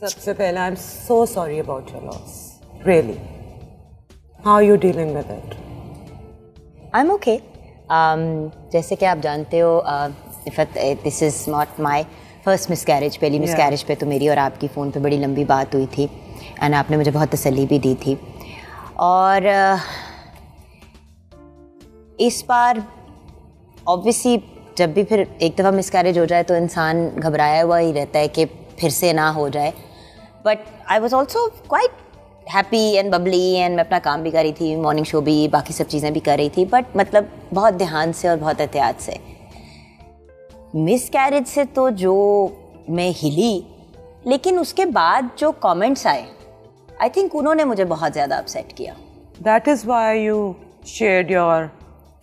सबसे पहले I am so sorry about your loss, really. How are you dealing with it? I am okay. जैसे कि आप जानते हो, this is not my first miscarriage. पहली मिसकैरेज पे तो मेरी और आपकी फ़ोन पे बड़ी लंबी बात हुई थी एंड आपने मुझे बहुत तसल्ली भी दी थी। और इस बार ऑब्वियसली जब भी फिर एक दफ़ा मिसकैरेज हो जाए तो इंसान घबराया हुआ ही रहता है कि फिर से ना हो जाए। But I was also quite happy and Babli and मैं अपना काम भी कर रही थी, मॉर्निंग शो भी, बाकी सब चीज़ें भी कर रही थी, बट मतलब बहुत ध्यान से और बहुत एहतियात से। मिसकैरेज से तो जो मैं हिली, लेकिन उसके बाद जो कमेंट्स आए, आई थिंक उन्होंने मुझे बहुत ज़्यादा अपसेट किया। That is why you shared your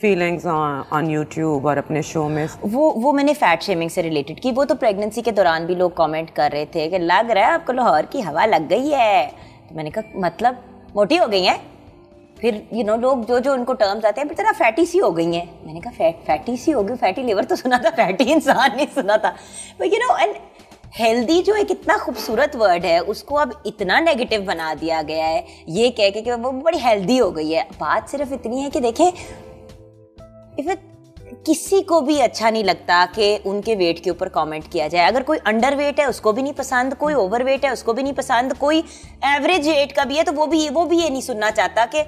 feelings on YouTube और अपने शो में। वो मैंने फैट शेमिंग से रिलेटेड की। वो तो प्रेगनेंसी के दौरान भी लोग कमेंट कर रहे थे कि लग रहा है आपको लाहौर की हवा लग गई है। तो मैंने कहा मतलब मोटी हो गई हैं? फिर लोग जो उनको टर्म्स आते हैं, तेरा फैटी सी हो गई हैं। मैंने कहा फैटी सी हो गई? फैटी लिवर तो सुना था, फैटी इंसान नहीं सुना था। बट एंड हेल्दी जो एक इतना खूबसूरत वर्ड है, उसको अब इतना नेगेटिव बना दिया गया है ये कह के कि वो बड़ी हेल्दी हो गई है। बात सिर्फ इतनी है कि देखें, किसी को भी अच्छा नहीं लगता कि उनके वेट के ऊपर कमेंट किया जाए। अगर कोई अंडर वेट है उसको भी नहीं पसंद, कोई ओवर वेट है उसको भी नहीं पसंद, कोई एवरेज वेट का भी है तो वो भी ये नहीं सुनना चाहता कि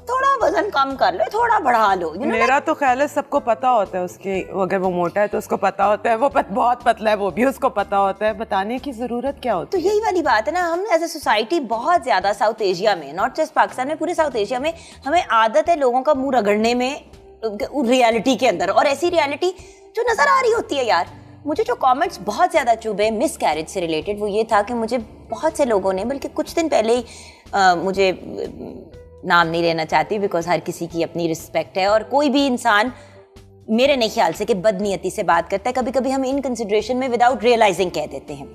थोड़ा वजन कम कर लो, थोड़ा बढ़ा लो। मेरा तो ख्याल है सबको पता होता है उसके, अगर वो मोटा है तो उसको पता होता है, वो बहुत पतला है वो भी उसको पता होता है, बताने की जरूरत क्या होती है? तो यही वाली बात है ना, हम एज ए सोसाइटी बहुत ज्यादा साउथ एशिया में, नॉट जस्ट पाकिस्तान में, पूरे साउथ एशिया में हमें आदत है लोगों का मुंह रगड़ने में रियलिटी के अंदर, और ऐसी रियलिटी जो नजर आ रही होती है। यार मुझे जो कमेंट्स बहुत ज्यादा चुभे मिसकैरेज से रिलेटेड, वो ये था कि मुझे बहुत से लोगों ने, बल्कि कुछ दिन पहले ही, मुझे नाम नहीं लेना चाहती बिकॉज हर किसी की अपनी रिस्पेक्ट है और कोई भी इंसान मेरे नहीं ख्याल से कि बदनीयती से बात करता है। कभी कभी हम इन कंसिडरेशन में विदाउट रियलाइजिंग कह देते हैं।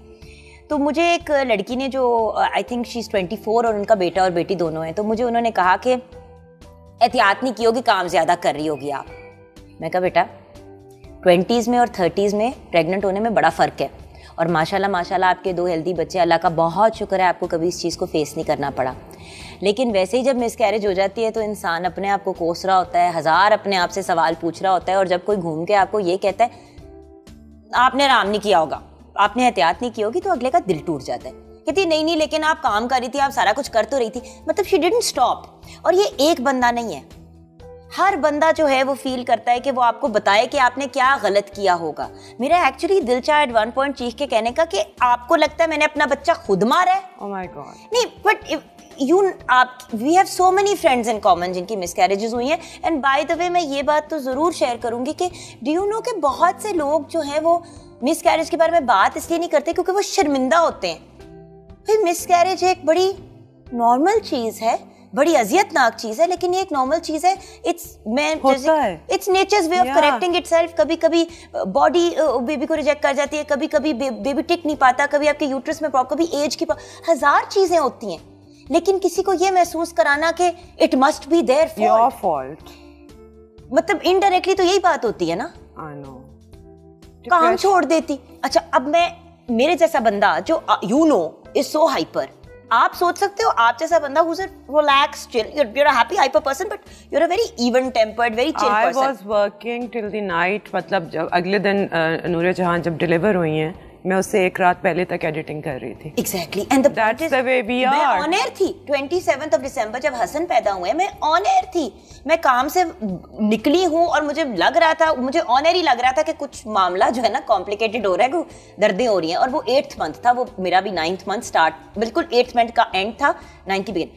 तो मुझे एक लड़की ने, जो आई थिंक शी इज 24 और उनका बेटा और बेटी दोनों हैं, तो मुझे उन्होंने कहा कि एहतियात नहीं की होगी, काम ज्यादा कर रही होगी आप। मैं कहा बेटा 20s में और 30s में प्रेग्नेंट होने में बड़ा फ़र्क है, और माशाल्लाह आपके 2 हेल्दी बच्चे, अल्लाह का बहुत शुक्र है आपको कभी इस चीज़ को फेस नहीं करना पड़ा। लेकिन वैसे ही जब मिसकैरेज हो जाती है तो इंसान अपने आप को कोस रहा होता है, हज़ार अपने आप से सवाल पूछ रहा होता है, और जब कोई घूम के आपको ये कहता है आपने आराम नहीं किया होगा, आपने एहतियात नहीं की होगी, तो अगले का दिल टूट जाता है। कहती नहीं लेकिन आप काम कर रही थी, आप सारा कुछ कर तो रही थी। मतलब शी डिडंट स्टॉप। और ये एक बंदा नहीं है, हर बंदा जो है वो फील करता है कि वो आपको बताए कि आपने क्या गलत किया होगा। मेरा एक्चुअली दिल चाहा एट वन पॉइंट चीख के कहने का कि आपको लगता है मैंने अपना बच्चा खुद मारा है। Oh my God. नहीं, but we have so many friends in common जिनकी मिसकैरेजेस हुई हैं। एंड बाय द वे मैं ये बात तो जरूर शेयर करूंगी कि डू यू नो कि बहुत से लोग जो हैं वो मिसकैरेज के बारे में बात इसलिए नहीं करते क्योंकि वो शर्मिंदा होते हैं। भाई मिसकैरेज एक बड़ी नॉर्मल चीज है, बड़ी अजियतनाक चीज है, लेकिन ये एक नॉर्मल चीज है। It's nature's way of correcting itself. कभी कभी बॉडी बेबी को रिजेक्ट कर जाती है, कभी कभी बेबी टिक नहीं पाता, कभी आपके यूट्रस में प्रॉब्लम, कभी एज की हजार चीजें होती हैं। लेकिन किसी को ये महसूस कराना कि it must be there your fault, मतलब इनडायरेक्टली तो यही बात होती है ना। आई नो, काम छोड़ देती। अच्छा, अब मैं, मेरे जैसा बंदा जो इज सो हाइपर, आप सोच सकते हो आप जैसा बंदा who's a relaxed, chill, you're a happy hyper person but you're a very even tempered, very chill person. I was working till the night, मतलब जब अगले दिन नूरे जहां जब डिलीवर हुई हैं, मैं उससे एक रात पहले तक एडिटिंग कर रही थी। Exactly. And that's the way we are. मैं ऑन एयर थी 27th of December जब हसन पैदा हुए, मैं ऑन एयर थी। मैं काम से निकली हूँ और मुझे लग रहा था, मुझे ऑन एयर ही लग रहा था कि कुछ मामला जो है ना कॉम्प्लिकेटेड हो रहा है, दर्दें हो रही हैं। और वो 8th मंथ था, वो मेरा भी 9th मंथ स्टार्ट, बिल्कुल 8th मंथ का एंड था, 9th की बिगिन।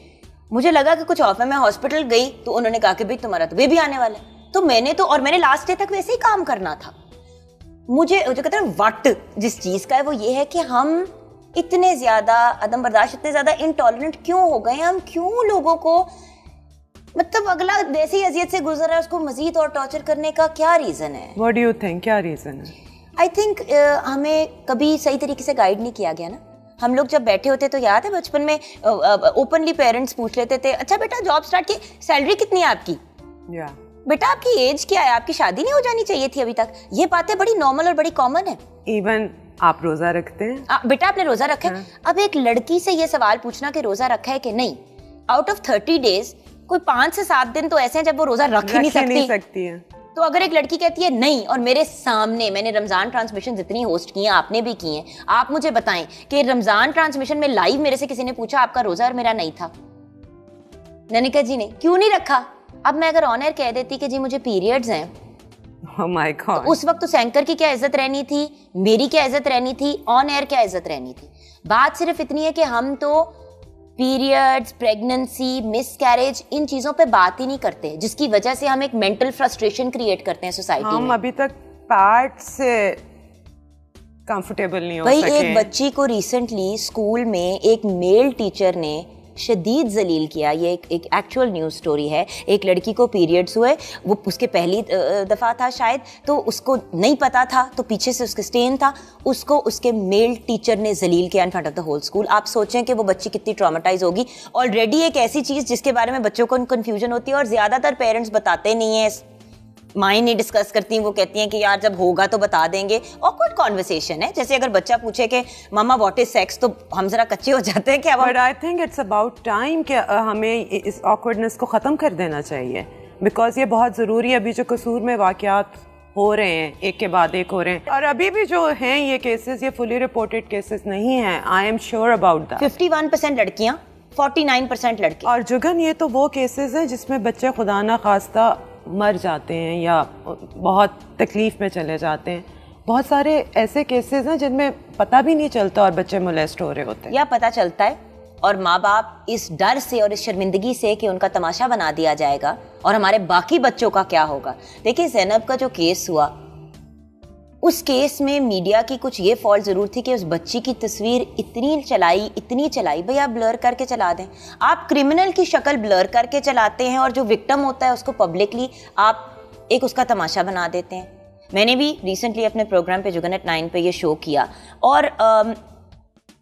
मुझे लगा कि कुछ ऑफ है, मैं हॉस्पिटल गई तो उन्होंने कहा कि भाई तुम्हारा तो बेबी आने वाला है। तो मैंने लास्ट डे तक वैसे ही काम करना था। मुझे जो कहते हैं वट जिस चीज का है वो ये है कि हम इतने ज्यादा अदम बर्दाश्त, इतने ज्यादा इनटॉलरेंट क्यों हो गए? हम क्यों लोगों को, मतलब अगला वैसी अजियत से गुजर रहा है उसको मजीद और टॉर्चर करने का क्या रीजन है? What do you think? क्या रीजन है? आई थिंक हमें कभी सही तरीके से गाइड नहीं किया गया ना। हम लोग जब बैठे होते तो याद है बचपन में ओपनली पेरेंट्स पूछ लेते थे, अच्छा बेटा जॉब स्टार्ट की, सैलरी कितनी है आपकी? बेटा आपकी एज क्या है, आपकी शादी नहीं हो जानी चाहिए थी अभी तक। ये बातें बड़ी नॉर्मल और बड़ी कॉमन है। इवन आप रोजा रखते हैं? बेटा आपने रोजा रखा है? अब एक लड़की से ये सवाल पूछना कि रोजा रखा है कि नहीं, आउट ऑफ 30 डेज कोई 5 से 7 दिन तो ऐसे हैं जब वो रोजा रख ही नहीं सकती है। तो अगर एक लड़की कहती है नहीं, और मेरे सामने मैंने रमजान ट्रांसमिशन जितनी होस्ट की हैं, आपने भी की हैं, आप मुझे बताएं कि रमजान ट्रांसमिशन में लाइव मेरे से किसी ने पूछा आपका रोजा, और मेरा नहीं था, ननिका जी ने क्यों नहीं रखा? अब मैं अगर ऑन एयर कह देती कि जी मुझे पीरियड्स हैं, oh my God. तो उस वक्त तो एंकर की क्या इज्जत रहनी थी, मेरी क्या इज्जत रहनी थी, ऑन एयर क्या इज्जत रहनी थी। बात सिर्फ इतनी है कि हम तो पीरियड्स, प्रेगनेंसी, मिसकैरेज, इन चीजों पे बात ही नहीं करते, जिसकी वजह से हम एक मेंटल फ्रस्ट्रेशन क्रिएट करते हैं सोसाइटी में। हम अभी तक पैड से कंफर्टेबल नहीं हो सके। भाई एक बच्ची को रिसेंटली स्कूल में एक मेल टीचर ने शदीद जलील किया। ये एक एक्चुअल न्यूज़ स्टोरी है। एक लड़की को पीरियड्स हुए, वो उसके पहली दफ़ा था शायद, तो उसको नहीं पता था, तो पीछे से उसके स्टेन था, उसको उसके मेल टीचर ने जलील किया in front of the whole school. आप सोचें कि वो बच्ची कितनी ट्रॉमेटाइज होगी। ऑलरेडी एक ऐसी चीज़ जिसके बारे में बच्चों को कन्फ्यूजन होती है, और ज़्यादातर पेरेंट्स बताते नहीं हैं, माँ नहीं डिस्कस करती, वो कहती हैं कि यार जब होगा तो बता देंगे। ऑकवर्ड कॉन्वर्सेशन है, जैसे अगर बच्चा पूछे कि मामा व्हाट इज सेक्स, तो हम जरा कच्चे हो जाते हैं कि अब। But I think it's about time कि हमें इस ऑकवर्डनेस को ख़त्म कर देना चाहिए, बिकॉज ये बहुत ज़रूरी है। अभी जो कसूर में वाक़यात हो रहे हैं, एक के बाद एक हो रहे हैं, और अभी भी जो हैं ये केसेस, ये फुली रिपोर्टेड केसेस नहीं हैं। I am sure about that. 51% लड़कियां, 49% लड़के। और जुगन, ये तो वो केसेस हैं जिसमें बच्चे खुदा ना खास्ता मर जाते हैं या बहुत तकलीफ में चले जाते हैं। बहुत सारे ऐसे केसेस हैं जिनमें पता भी नहीं चलता और बच्चे मोलेस्ट हो रहे होते हैं, या पता चलता है और माँ बाप इस डर से और इस शर्मिंदगी से कि उनका तमाशा बना दिया जाएगा और हमारे बाकी बच्चों का क्या होगा। देखिए ज़ैनब का जो केस हुआ, उस केस में मीडिया की कुछ ये फॉल्ट जरूर थी कि उस बच्ची की तस्वीर इतनी चलाई, भैया आप ब्लर करके चला दें। आप क्रिमिनल की शक्ल ब्लर करके चलाते हैं और जो विक्टिम होता है उसको पब्लिकली आप एक उसका तमाशा बना देते हैं। मैंने भी रिसेंटली अपने प्रोग्राम पे जुगन एट 9 पे ये शो किया, और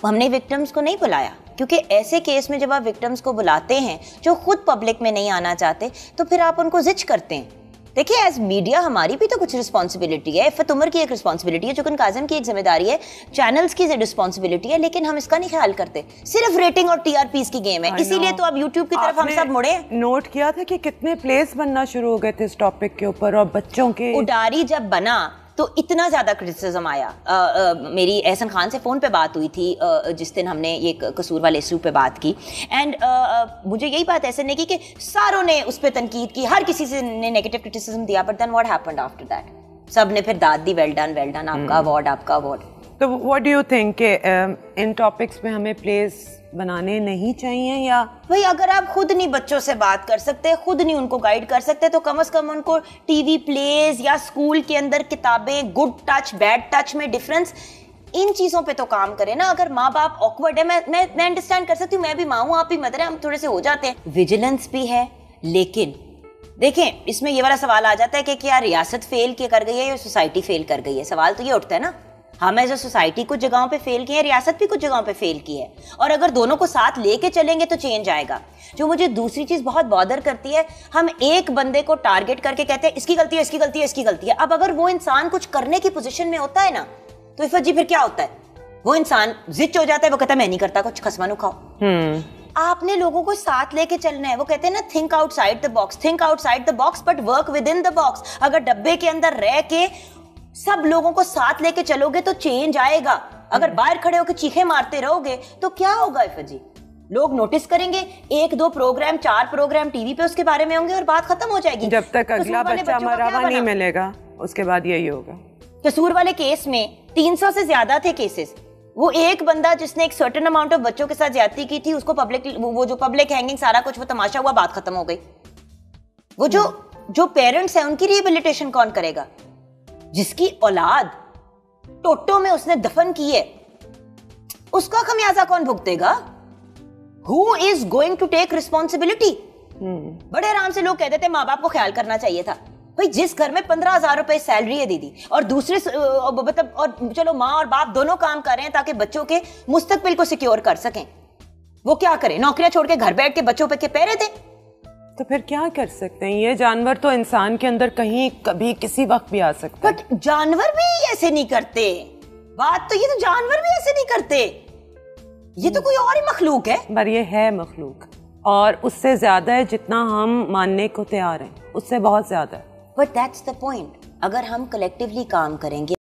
हमने विक्टिम्स को नहीं बुलाया, क्योंकि ऐसे केस में जब आप विक्टिम्स को बुलाते हैं जो खुद पब्लिक में नहीं आना चाहते, तो फिर आप उनको जिच करते हैं। देखिए एज मीडिया हमारी भी तो कुछ रिस्पॉन्सिबिलिटी है, इफ़त उमर की एक रिस्पॉन्सिबिलिटी है, जुगन काज़म की एक जिम्मेदारी है, चैनल्स की रिस्पॉन्सिबिलिटी है, लेकिन हम इसका नहीं ख्याल करते। सिर्फ रेटिंग और टीआरपीस की गेम है, इसीलिए तो अब यूट्यूब की तरफ हम सब मुड़े। नोट किया था कि कितने प्लेस बनना शुरू हो गए थे इस टॉपिक के ऊपर, और बच्चों के उडारी जब बना तो इतना ज्यादा क्रिटिसिज्म आया। मेरी एहसन खान से फोन पे बात हुई थी जिस दिन हमने ये कसूर वाले इशू पे बात की, एंड मुझे यही बात ऐसे नहीं की कि सारों ने उस पर तनकीद की, हर किसी से ने नेगेटिव क्रिटिसिज्म दिया, but then what happened after that? सब ने फिर दाद दी, वेल डन, आपका अवार्ड, आपका अवार्ड। तो व्हाट डू यू थिंक कि इन टॉपिक्स पे हमें प्लेस बनाने नहीं चाहिए? या भाई अगर आप खुद नहीं बच्चों से बात कर सकते, खुद नहीं उनको गाइड कर सकते, तो कम से कम उनको टीवी प्लेस या स्कूल के अंदर किताबें, गुड टच बैड टच में डिफरेंस, इन चीज़ों पे तो काम करें ना। अगर माँ बाप ऑकवर्ड है, मैं अंडरस्टैंड कर सकती हूँ, मैं भी माँ हूँ, आप भी मदर है, हम थोड़े से हो जाते हैं। विजिलेंस भी है, लेकिन देखें इसमें ये वाला सवाल आ जाता है कि क्या रियासत फेल कर गई है या सोसाइटी फेल कर गई है? सवाल तो ये उठता है ना। हम एज अ सोसाइटी कुछ जगहों पे फेल की है, रियासत भी कुछ जगहों पे फेल की है, और अगर दोनों को साथ लेके चलेंगे तो चेंज आएगा। जो मुझे दूसरी चीज बहुत बॉदर करती है, हम एक बंदे को टारगेट करके कहते हैं इसकी गलती है, इसकी गलती है, इसकी गलती है। अब अगर वो इंसान कुछ करने की पोजीशन में होता है ना, तो इफ़त जी फिर क्या होता है? वो इंसान जिद हो जाता है, वो कहता है मैं नहीं करता कुछ, खसमानू खाओ। आपने लोगों को साथ लेके चलना है। वो कहते हैं ना think outside the box, think outside the box but work with in the box. अगर डब्बे के अंदर रह के सब लोगों को साथ लेके चलोगे तो चेंज आएगा। अगर बाहर खड़े होकर चीखे मारते रहोगे तो क्या होगा इफ़त जी? लोग नोटिस करेंगे, 1-2 प्रोग्राम 4 प्रोग्राम टीवी पे उसके बारे में होंगे और बात खत्म हो जाएगी। जब तक अगला बच्चा मरावा नहीं मिलेगा उसके बाद यही होगा। कसूर वाले केस में 300 से ज्यादा थे केसेस। वो एक बंदा जिसने एक सर्टेन अमाउंट ऑफ बच्चों के साथ ज्यादती की थी, उसको वो जो पब्लिक हैंगिंग सारा कुछ वो तमाशा हुआ, बात खत्म हो गई। वो जो पेरेंट्स हैं उनकी रिहेबिलिटेशन कौन करेगा? जिसकी औलाद टोटो में उसने दफन की है, उसका खमियाजा कौन भुगतेगा? Who is going to take responsibility? बड़े आराम से लोग कहते थे माँ बाप को ख्याल करना चाहिए था। भाई जिस घर में 15,000 रुपए सैलरी है दीदी, और दूसरे मतलब, और चलो माँ और बाप दोनों काम कर रहे हैं ताकि बच्चों के मुस्तकबिल को सिक्योर कर सकें, वो क्या करें? नौकरियां छोड़ के घर बैठ के बच्चों पे के पैरे दें? तो फिर क्या कर सकते हैं? ये जानवर तो इंसान के अंदर कहीं कभी किसी वक्त भी आ सकता है। बट जानवर भी ऐसे नहीं करते। बात तो ये तो जानवर भी ऐसे नहीं करते, ये तो कोई और ही मखलूक है। पर ये है मखलूक, और उससे ज्यादा है जितना हम मानने को तैयार हैं, उससे बहुत ज्यादा है। बट दैट्स द पॉइंट, अगर हम कलेक्टिवली काम करेंगे